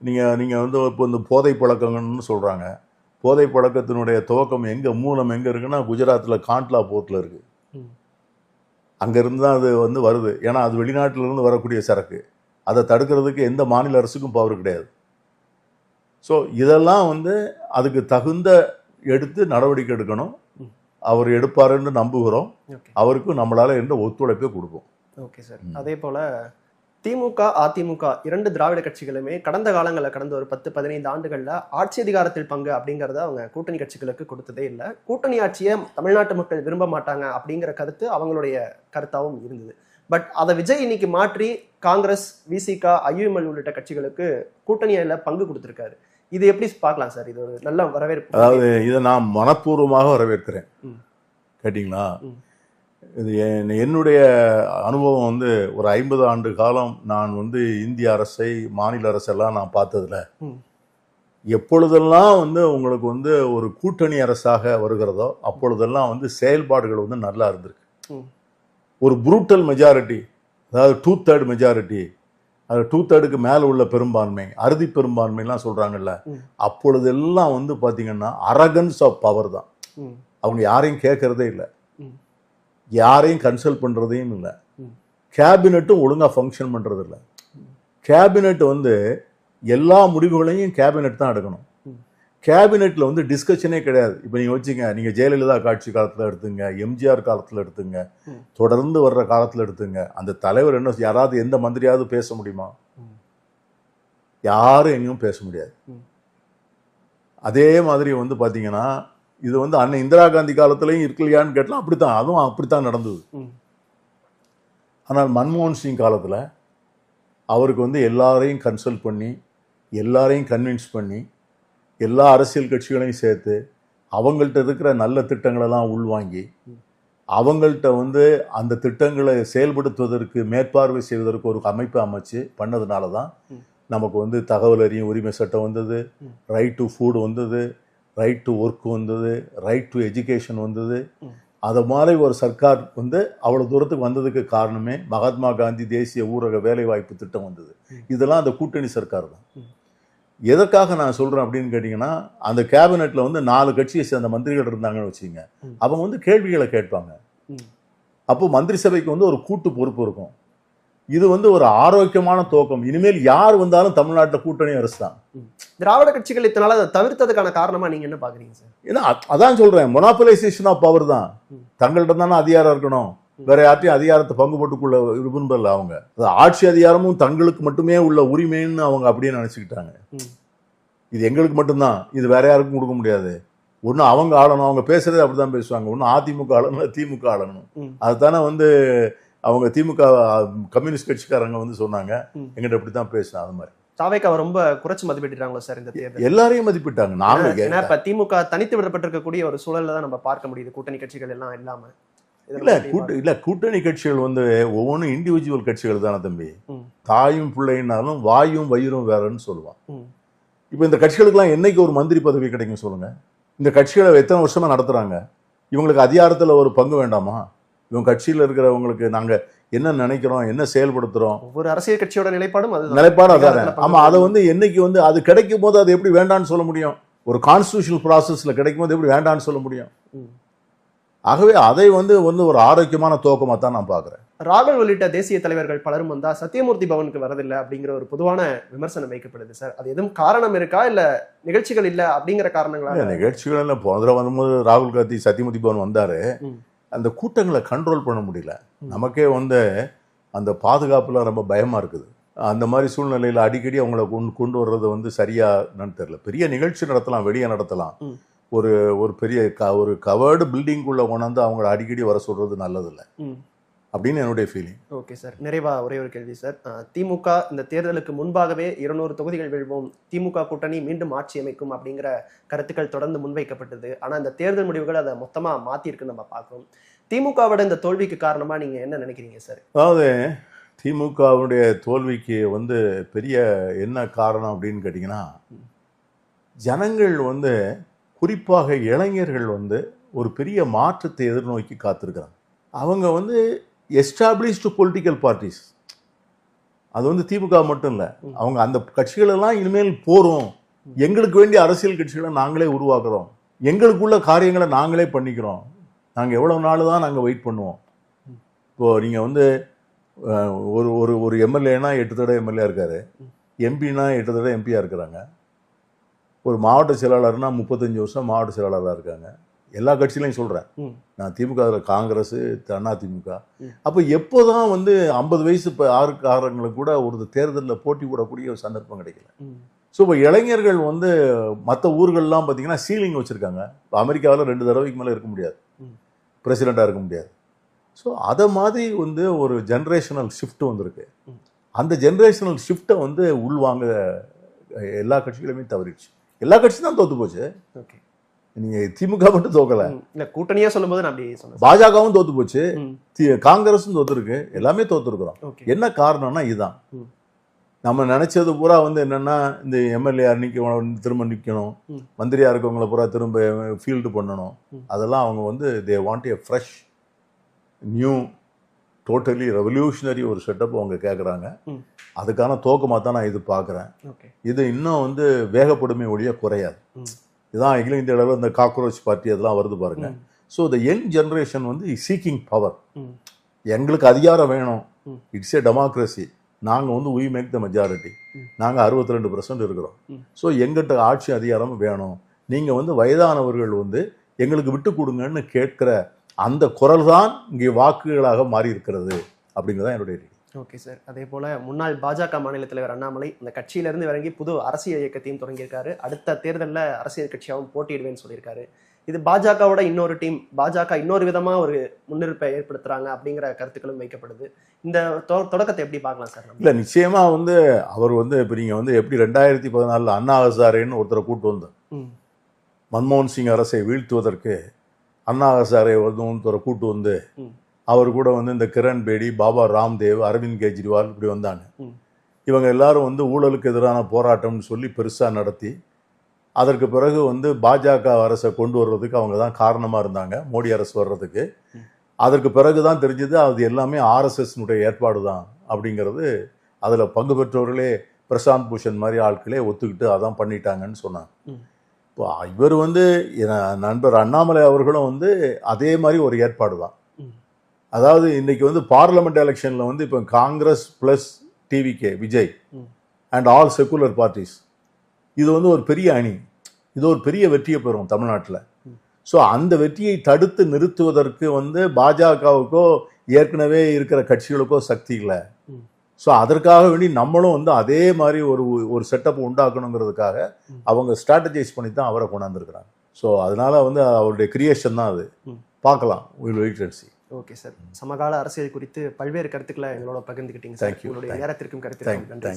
நீங்கள் வந்து இப்போ இந்த போதை பழக்கங்கள்னு சொல்கிறாங்க. போதை பழக்கத்தினுடைய துவக்கம் மூலம் எங்கே இருக்குன்னா குஜராத்தில் காண்ட்லா போர்ட்டில் இருக்கு. அங்கேருந்து தான் அது வந்து வருது. ஏன்னா அது வெளிநாட்டிலிருந்து வரக்கூடிய சரக்கு. அதை தடுக்கிறதுக்கு எந்த மாநில அரசுக்கும் பவர் கிடையாது. ஸோ இதெல்லாம் வந்து அதுக்கு தகுந்த எடுத்து நடவடிக்கை எடுக்கணும். அவர் எடுப்பாருன்னு நம்புகிறோம். அவருக்கு நம்மளால எந்த ஒத்துழைப்பை கொடுப்போம். Okay sir. அதே போல திமுக, அதிமுக 2 திராவிட கட்சிகளுமே கடந்த காலங்களில் கடந்த ஒரு 10-15 ஆண்டுகளில் ஆட்சி அதிகாரத்தில் பங்கு அப்படிங்கிறத அவங்க கூட்டணி கட்சிகளுக்கு கொடுத்ததே இல்லை. கூட்டணி ஆட்சியை தமிழ்நாட்டு மக்கள் விரும்ப மாட்டாங்க அப்படிங்கிற கருத்து அவங்களுடைய கருத்தாகவும் இருந்தது. பட் அதை விஜய் இன்னைக்கு மாற்றி காங்கிரஸ், விசிக, ஐயுஎம்எல் உள்ளிட்ட கட்சிகளுக்கு கூட்டணியில பங்கு கொடுத்திருக்காரு. இது எப்படி பார்க்கலாம் சார்? இது ஒரு நல்ல வரவேற்பு. அதாவது இதை நான் மனப்பூர்வமாக வரவேற்கிறேன். கேட்டிங்களா, இது என்னுடைய அனுபவம் வந்து ஒரு 50 ஆண்டு காலம் நான் வந்து இந்திய அரசை, மாநில அரசெல்லாம் நான் பார்த்ததுல எப்பொழுதெல்லாம் வந்து உங்களுக்கு வந்து ஒரு கூட்டணி அரசாக வருகிறதோ அப்பொழுதெல்லாம் வந்து செயல்பாடுகள் வந்து நல்லா இருந்திருக்கு. ஒரு புரூட்டல் மெஜாரிட்டி, அதாவது 2/3 மெஜாரிட்டி, அது 2/3க்கு மேலே உள்ள பெரும்பான்மை, அறுதி பெரும்பான்மைலாம் சொல்றாங்கல்ல, அப்பொழுதெல்லாம் வந்து பார்த்தீங்கன்னா அரகன்ஸ் ஆஃப் பவர் தான். அவங்க யாரையும் கேட்கறதே இல்லை, யாரையும் கன்சல்ட் பண்றதையும் இல்லை, கேபினட்டும் ஒழுங்கா ஃபங்க்ஷன் பண்றது இல்லை. கேபினட் வந்து எல்லா முடிவுகளையும் கேபினட் தான் எடுக்கணும். கேபினெட்ல வந்து டிஸ்கஷனே கிடையாது. இப்போ நீங்க வச்சுங்க, நீங்க ஜெயலலிதா காட்சி காலத்துல எடுத்துங்க, எம்ஜிஆர் காலத்துல எடுத்துங்க, தொடர்ந்து வர்ற காலத்துல எடுத்துங்க, அந்த தலைவர் என்ன, யாராவது எந்த மந்திரியாவது பேச முடியுமா? யாரும் எங்கேயும் பேச முடியாது. அதே மாதிரி வந்து பாத்தீங்கன்னா இது வந்து அண்ணன் இந்திரா காந்தி காலத்திலையும் இருக்கலையான்னு கேட்டலாம், அப்படித்தான், அதுவும் அப்படித்தான் நடந்தது. ஆனால் மன்மோகன் சிங் காலத்துல அவருக்கு வந்து எல்லாரையும் கன்சல்ட் பண்ணி, எல்லாரையும் கன்வின்ஸ் பண்ணி, எல்லா அரசியல் கட்சிகளையும் சேர்த்து அவங்கள்ட்ட இருக்கிற நல்ல திட்டங்களெல்லாம் உள்வாங்கி அவங்கள்ட்ட வந்து அந்த திட்டங்களை செயல்படுத்துவதற்கு, மேற்பார்வை செய்வதற்கு ஒரு அமைப்பை அமைச்சு பண்ணதுனால தான் நமக்கு வந்து தகவல் அறியும் உரிமை சட்டம் வந்தது, ரைட் டு ஃபுட் வந்தது, ரைட் டு ஒர்க் வந்தது, ரைட் டு எஜுகேஷன் வந்தது. அதை மாதிரி ஒரு சர்க்கார் வந்து அவ்வளோ தூரத்துக்கு வந்ததுக்கு காரணமே மகாத்மா காந்தி தேசிய ஊரக வேலைவாய்ப்பு திட்டம் வந்தது. இதெல்லாம் அந்த கூட்டணி சர்க்கார் தான். எதற்காக நான் சொல்றேன் அப்படின்னு கேட்டீங்கன்னா, அந்த கேபினெட்ல வந்து 4 கட்சியை சேர்ந்த மந்திரிகள் இருந்தாங்கன்னு வச்சுங்க, அவங்க வந்து கேள்விகளை கேட்பாங்க. அப்போ மந்திரி சபைக்கு வந்து ஒரு கூட்டு பொறுப்பு இருக்கும். இது வந்து ஒரு ஆரோக்கியமான துவக்கம். இனிமேல் யார் வந்தாலும் தமிழ்நாட்டில் கூட்டணி அரசு தான். திராவிட கட்சிகள் இதனால அதை தவிர்த்ததுக்கான காரணமா நீங்க என்ன பாக்குறீங்க சார்? ஏன்னா அதான் சொல்றேன், மொனாபலைசேஷன் ஆஃப் பவர் தான். தங்கள்கிட்ட தானே அதிகாரம் இருக்கணும், வேற யார்ட்டையும் அதிகாரத்தை பங்கு போட்டுக்குள்ள விரும்பல. அவங்க ஆட்சி அதிகாரமும் தங்களுக்கு மட்டுமே உள்ள உரிமைன்னு அவங்க அப்படியே நினைச்சுக்கிட்டாங்க. இது எங்களுக்கு மட்டும்தான், இது வேற யாருக்கும் கொடுக்க முடியாது. ஒண்ணு அவங்க ஆளணும், அவங்க பேசுறதே அப்படிதான் பேசுவாங்க. ஒண்ணு அதிமுக ஆளணும், திமுக ஆளணும். அதுதானே வந்து அவங்க திமுக கம்யூனிஸ்ட் கட்சிக்காரங்க வந்து சொன்னாங்க, எங்கிட்ட அப்படித்தான் பேசுறேன். அது மாதிரி தாவேக்காவை ரொம்ப குறைச்சு மதிப்பிட்டாங்களோ சார் இந்த தேர்தல்? எல்லாரையும் மதிப்பிட்டாங்க. நாங்க இப்ப திமுக தனித்து விடப்பட்டிருக்கக்கூடிய ஒரு சூழல்ல தான் நம்ம பார்க்க முடியுது, கூட்டணி கட்சிகள் எல்லாம் இல்லாம. இல்ல கூட்டணி கட்சிகள் வந்து ஒவ்வொன்றும் இண்டிவிஜுவல் கட்சிகள் தானே தம்பி. தாயும் பிள்ளைனாலும் வாயும் வயிறும் வேறன்னு சொல்லுவான். இப்ப இந்த கட்சிகளுக்கெல்லாம் என்னைக்கு ஒரு மந்திரி பதவி கிடைக்கும் சொல்லுங்க? இந்த கட்சிகளை எத்தனை வருஷமா நடத்துறாங்க? இவங்களுக்கு அதிகாரத்துல ஒரு பங்கு வேண்டாமா? இவங்க கட்சியில இருக்கிறவங்களுக்கு நாங்க என்ன நினைக்கிறோம், என்ன செயல்படுத்துறோம், ஒரு அரசியல் கட்சியோட நிலைப்பாடும் அதான். ஆமா, அதை வந்து என்னைக்கு வந்து அது கிடைக்கும் போது அது எப்படி வேண்டான்னு சொல்ல முடியும்? ஒரு கான்ஸ்டிடியூஷனல் ப்ராசஸ்ல கிடைக்கும் போது எப்படி வேண்டான்னு சொல்ல முடியும்? ஆகவே அதை வந்து ஒரு ஆரோக்கியமான துவக்கமா தான் நான் பாக்குறேன். ராகுல் உள்ளிட்ட தேசிய தலைவர்கள் பலரும் வந்தா சத்தியமூர்த்தி பவனுக்கு வரதில்லை அப்படிங்கிற ஒரு பொதுவான விமர்சனம் வைக்கப்படுது சார். அது எதுவும் காரணம் இருக்கா, இல்ல நிகழ்ச்சிகள் இல்ல அப்படிங்கிற காரணங்களா? நிகழ்ச்சிகள் இல்ல. போன வரும்போது ராகுல் காந்தி சத்தியமூர்த்தி பவன் வந்தாரு. அந்த கூட்டங்களை கண்ட்ரோல் பண்ண முடியல. நமக்கே வந்து அந்த பாதுகாப்புல ரொம்ப பயமா இருக்குது. அந்த மாதிரி சூழ்நிலையில் அடிக்கடி அவங்கள கொண்டு வர்றது வந்து சரியா என்னன்னு தெரியல. பெரிய நிகழ்ச்சி நடத்தலாம், வெளியே நடத்தலாம். ஒரு ஒரு பெரிய ஒரு கவர்டு பில்டிங்குள்ள கொண்டாந்து அவங்கள அடிக்கடி வர சொல்றது நல்லதில்லை அப்படின்னு என்னுடைய ஃபீலிங். ஓகே சார், நிறைவா ஒரே ஒரு கேள்வி சார். திமுக இந்த தேர்தலுக்கு முன்பாகவே 200 தொகுதிகள் வெல்வோம், திமுக கூட்டணி மீண்டும் ஆட்சி அமைக்கும் அப்படிங்கிற கருத்துக்கள் தொடர்ந்து முன்வைக்கப்பட்டது. ஆனா இந்த தேர்தல் முடிவுகள் அதை மொத்தமா மாத்திருக்கு நம்ம பார்க்கிறோம். திமுகவோட இந்த தோல்விக்கு காரணமா நீங்க என்ன நினைக்கிறீங்க சார்? அதாவது திமுகவுடைய தோல்விக்கு வந்து பெரிய என்ன காரணம் அப்படின்னு கேட்டிங்கன்னா, ஜனங்கள் வந்து குறிப்பாக இளைஞர்கள் வந்து ஒரு பெரிய மாற்றத்தை எதிர்நோக்கி காத்திருக்கிறாங்க. அவங்க வந்து எஸ்டாப்ளிஷ்டு பொலிட்டிக்கல் பார்ட்டிஸ், அது வந்து திமுக மட்டும் இல்லை, அவங்க அந்த கட்சிகளெல்லாம் இனிமேல் போகிறோம், எங்களுக்கு வேண்டிய அரசியல் கட்சிகளை நாங்களே உருவாக்குறோம், எங்களுக்குள்ள காரியங்களை நாங்களே பண்ணிக்கிறோம், நாங்கள் எவ்வளோ நாள் தான் நாங்கள் வெயிட் பண்ணுவோம். இப்போது நீங்கள் வந்து ஒரு ஒரு ஒரு எம்எல்ஏனா 8 தடவை எம்எல்ஏ இருக்காரு, எம்பினா 8 தடவை எம்பியாக இருக்கிறாங்க, ஒரு மாவட்ட செயலாளர்னா 35 வருஷம் மாவட்ட செயலாளராக இருக்காங்க. எல்லா கட்சியிலையும் சொல்கிறேன் நான், திமுக, காங்கிரஸ், அதிமுக. அப்போ எப்போதான் வந்து 50 வயசு இப்போ ஆறுக்காரங்களுக்கு கூட ஒரு தேர்தலில் போட்டி போடக்கூடிய ஒரு சந்தர்ப்பம் கிடைக்கல. ஸோ இப்போ இளைஞர்கள் வந்து மற்ற ஊர்கள்லாம் பார்த்தீங்கன்னா சீலிங் வச்சுருக்காங்க. இப்போ அமெரிக்காவில் 2 தடவைக்கு மேலே இருக்க முடியாது, பிரசிடெண்ட்டாக இருக்க முடியாது. ஸோ அதை மாதிரி வந்து ஒரு ஜென்ரேஷனல் ஷிஃப்ட் வந்திருக்கு. அந்த ஜென்ரேஷனல் ஷிஃப்ட்டை வந்து உள்வாங்க எல்லா கட்சிகளுமே தவறிடுச்சு. எல்லா கட்சியும் தான் தோத்து போச்சு. ஓகே, நீங்க திமுக மட்டும் தோக்கல, இல்ல கூட்டணியா சொல்லும்போது நான் அப்படி சொன்னேன். பாஜகவும் தோத்து போச்சு, காங்கிரஸும் தோத்துருக்கு, எல்லாமே தோத்துருக்குறோம். என்ன காரணம்னா இதுதான், நம்ம நினைச்சது பூரா வந்து என்னன்னா, இந்த எம்எல்ஏ திரும்ப நிற்கணும், மந்திரியா இருக்கவங்களை பூரா திரும்ப ஃபீல்டு பண்ணணும், அதெல்லாம் அவங்க வந்து they want A fresh new totally revolutionary ஒரு செட்டப் அவங்க கேட்குறாங்க. அதுக்கான தோக்கமாக தான் நான் இது பார்க்குறேன். இது இன்னும் வந்து வேகப்படுமே ஒழிய குறையாது. இதுதான் அகில இந்திய அளவில் இந்த காக்ரோச் பார்ட்டி அதெல்லாம் வருது பாருங்க. ஸோ த யங் ஜென்ரேஷன் வந்து சீக்கிங் பவர், எங்களுக்கு அதிகாரம் வேணும், இட்ஸ் ஏ டெமோக்ரஸி, நாங்கள் வந்து we make the majority, நாங்கள் 62% இருக்கிறோம், ஸோ எங்கிட்ட ஆட்சி அதிகாரம் வேணும், நீங்கள் வந்து வயதானவர்கள் வந்து எங்களுக்கு விட்டு கொடுங்கன்னு கேட்குற அந்த குரல் தான் இங்கே வாக்குகளாக மாறி இருக்கிறது அப்படிங்கிறதான் என்னுடைய. ஓகே சார், அதே போல முன்னாள் பாஜக மாநில தலைவர் அண்ணாமலை இந்த கட்சியிலிருந்து இறங்கி புது அரசியல் இயக்கத்தையும் தொடங்கியிருக்காரு. அடுத்த தேர்தலில் அரசியல் கட்சியாகவும் போட்டியிடுவேன்னு சொல்லியிருக்காரு. இது பாஜகவோட இன்னொரு டீம், பாஜக இன்னொரு விதமா ஒரு முன்னிருப்பை ஏற்படுத்துறாங்க அப்படிங்கிற கருத்துக்களும் வைக்கப்படுது. இந்த தொடக்கத்தை எப்படி பார்க்கலாம் சார்? இல்லை, நிச்சயமா வந்து அவர் வந்து இப்போ நீங்கள் வந்து எப்படி 2014 அண்ணா ஹசாரேன்னு ஒருத்தரை கூட்டு வந்து மன்மோகன் சிங் அரசை வீழ்த்துவதற்கு அண்ணா ஹசாரே ஒருத்தரை கூட்டு வந்து அவர் கூட வந்து இந்த கிரண் பேடி, பாபா ராம்தேவ், அரவிந்த் கெஜ்ரிவால் இப்படி வந்தாங்க. இவங்க எல்லாரும் வந்து ஊழலுக்கு எதிரான போராட்டம்னு சொல்லி பெருசாக நடத்தி அதற்கு பிறகு வந்து பாஜக அரசை கொண்டு வர்றதுக்கு அவங்க தான் காரணமாக இருந்தாங்க, மோடி அரசு வர்றதுக்கு. அதற்கு பிறகு தான் தெரிஞ்சது அது எல்லாமே ஆர்எஸ்எஸ்னுடைய ஏற்பாடு தான் அப்படிங்கிறது. அதில் பங்கு பெற்றவர்களே பிரசாந்த் பூஷன் மாதிரி ஆட்களே ஒத்துக்கிட்டு அதான் பண்ணிட்டாங்கன்னு சொன்னாங்க. இப்போ இவர் வந்து நண்பர் அண்ணாமலை அவர்களும் வந்து அதே மாதிரி ஒரு ஏற்பாடு தான். அதாவது இன்னைக்கு வந்து பார்லிமெண்ட் எலெக்ஷனில் வந்து இப்போ Congress plus TVK, Vijay and all secular parties, இது வந்து ஒரு பெரிய அணி, இது ஒரு பெரிய வெற்றியை பெறும் தமிழ்நாட்டில். ஸோ அந்த வெற்றியை தடுத்து நிறுத்துவதற்கு வந்து பாஜகவுக்கோ ஏற்கனவே இருக்கிற கட்சிகளுக்கோ சக்தி இல்லை. ஸோ அதற்காக வேண்டி நம்மளும் வந்து அதே மாதிரி ஒரு செட்டப் உண்டாக்கணுங்கிறதுக்காக அவங்க ஸ்ட்ராட்டஜைஸ் பண்ணி தான் அவரை கொண்டாந்துருக்கிறாங்க. ஸோ அதனால வந்து அவருடைய கிரியேஷன் தான் அது. பார்க்கலாம், we'll wait and see. Okay sir, சமகால அரசியல் குறித்து பல்வேறு கருத்துக்களை எங்களோட பகிர்ந்துக்கிட்டீங்க சார். உங்களுடைய நேரத்திற்கும் கருத்து நன்றி.